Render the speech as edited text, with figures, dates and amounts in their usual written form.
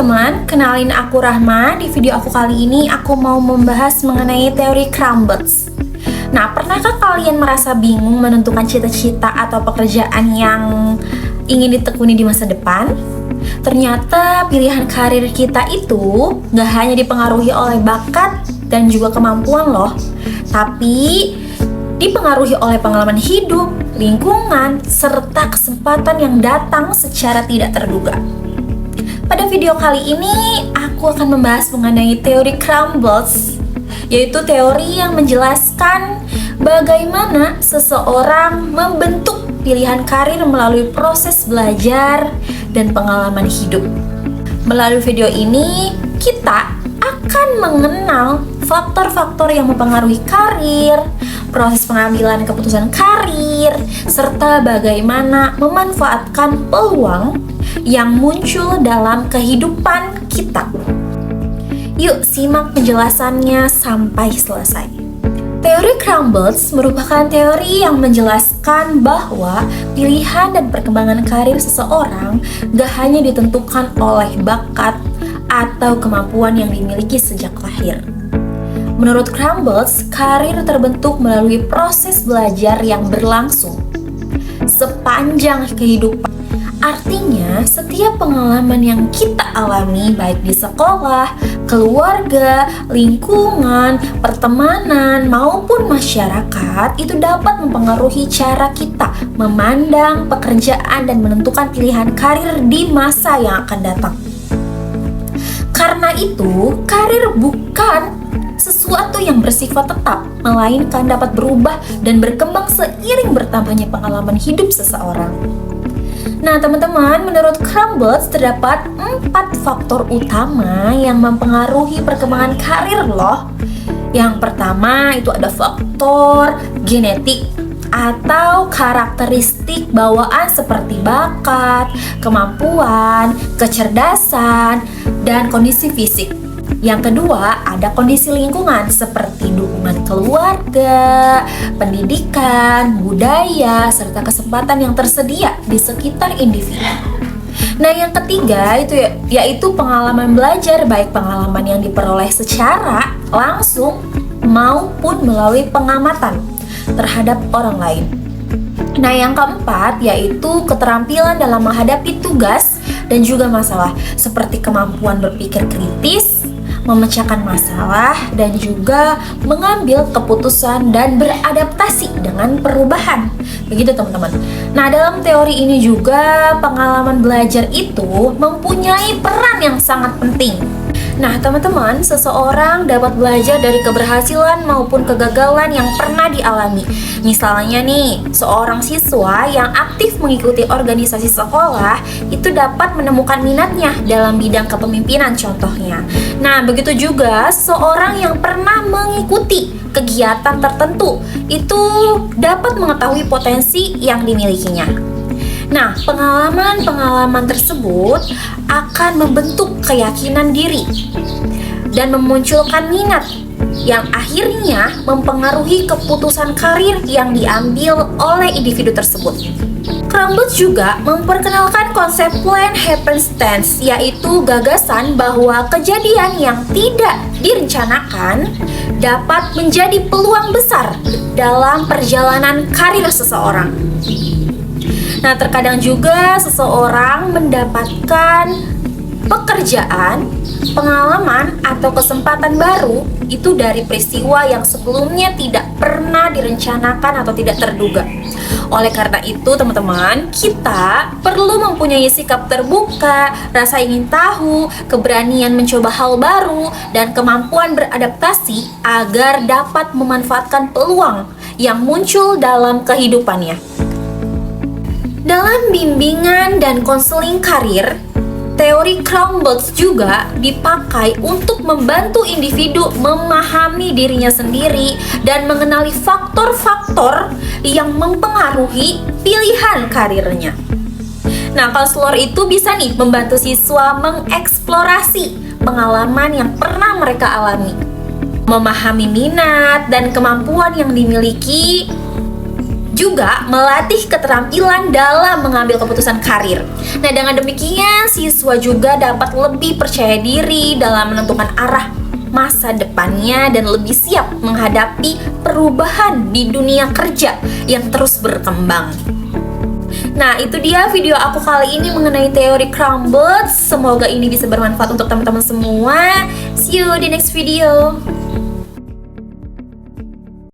teman-teman, kenalin aku Rahma. Di video aku kali ini aku mau membahas mengenai teori Crumbles. Nah, pernahkah kalian merasa bingung menentukan cita-cita atau pekerjaan yang ingin ditekuni di masa depan? Ternyata pilihan karir kita itu gak hanya dipengaruhi oleh bakat dan juga kemampuan loh, tapi dipengaruhi oleh pengalaman hidup, lingkungan, serta kesempatan yang datang secara tidak terduga. Pada video kali ini, aku akan membahas mengenai teori Crumbles, yaitu teori yang menjelaskan bagaimana seseorang membentuk pilihan karir melalui proses belajar dan pengalaman hidup. Melalui video ini, kita akan mengenal faktor-faktor yang mempengaruhi karir, proses pengambilan keputusan karir, serta bagaimana memanfaatkan peluang yang muncul dalam kehidupan kita. Yuk simak penjelasannya sampai selesai. Teori Crumbles merupakan teori yang menjelaskan bahwa pilihan dan perkembangan karir seseorang gak hanya ditentukan oleh bakat atau kemampuan yang dimiliki sejak lahir. Menurut Crumbles, karir terbentuk melalui proses belajar yang berlangsung sepanjang kehidupan. Artinya, setiap pengalaman yang kita alami baik di sekolah, keluarga, lingkungan, pertemanan, maupun masyarakat itu dapat mempengaruhi cara kita memandang pekerjaan dan menentukan pilihan karir di masa yang akan datang. Karena itu, karir bukan sesuatu yang bersifat tetap, melainkan dapat berubah dan berkembang seiring bertambahnya pengalaman hidup seseorang. Nah teman-teman, menurut Crumbles terdapat 4 faktor utama yang mempengaruhi perkembangan karir loh. Yang pertama itu ada faktor genetik atau karakteristik bawaan seperti bakat, kemampuan, kecerdasan, dan kondisi fisik. Yang kedua, ada kondisi lingkungan seperti dukungan keluarga, pendidikan, budaya, serta kesempatan yang tersedia di sekitar individu. Nah, yang ketiga itu yaitu pengalaman belajar, baik pengalaman yang diperoleh secara langsung maupun melalui pengamatan terhadap orang lain. Nah, yang keempat yaitu keterampilan dalam menghadapi tugas dan juga masalah, seperti kemampuan berpikir kritis, memecahkan masalah, dan juga mengambil keputusan dan beradaptasi dengan perubahan. Begitu teman-teman. Nah, dalam teori ini juga pengalaman belajar itu mempunyai peran yang sangat penting. Nah, teman-teman, seseorang dapat belajar dari keberhasilan maupun kegagalan yang pernah dialami. Misalnya nih, seorang siswa yang aktif mengikuti organisasi sekolah itu dapat menemukan minatnya dalam bidang kepemimpinan contohnya. Nah, begitu juga seorang yang pernah mengikuti kegiatan tertentu itu dapat mengetahui potensi yang dimilikinya. Nah, pengalaman-pengalaman tersebut akan membentuk keyakinan diri dan memunculkan minat yang akhirnya mempengaruhi keputusan karir yang diambil oleh individu tersebut. Crumbles juga memperkenalkan konsep plan happens tense, yaitu gagasan bahwa kejadian yang tidak direncanakan dapat menjadi peluang besar dalam perjalanan karir seseorang. Nah, terkadang juga seseorang mendapatkan pekerjaan, pengalaman, atau kesempatan baru itu dari peristiwa yang sebelumnya tidak pernah direncanakan atau tidak terduga. Oleh karena itu, teman-teman, kita perlu mempunyai sikap terbuka, rasa ingin tahu, keberanian mencoba hal baru, dan kemampuan beradaptasi agar dapat memanfaatkan peluang yang muncul dalam kehidupannya. Dalam bimbingan dan konseling karir, teori Crumbles juga dipakai untuk membantu individu memahami dirinya sendiri dan mengenali faktor-faktor yang mempengaruhi pilihan karirnya. Nah, konselor itu bisa nih membantu siswa mengeksplorasi pengalaman yang pernah mereka alami, memahami minat dan kemampuan yang dimiliki, juga melatih keterampilan dalam mengambil keputusan karir. Nah, dengan demikian siswa juga dapat lebih percaya diri dalam menentukan arah masa depannya dan lebih siap menghadapi perubahan di dunia kerja yang terus berkembang. Nah, itu dia video aku kali ini mengenai teori Crumbles. Semoga ini bisa bermanfaat untuk teman-teman semua. See you di next video.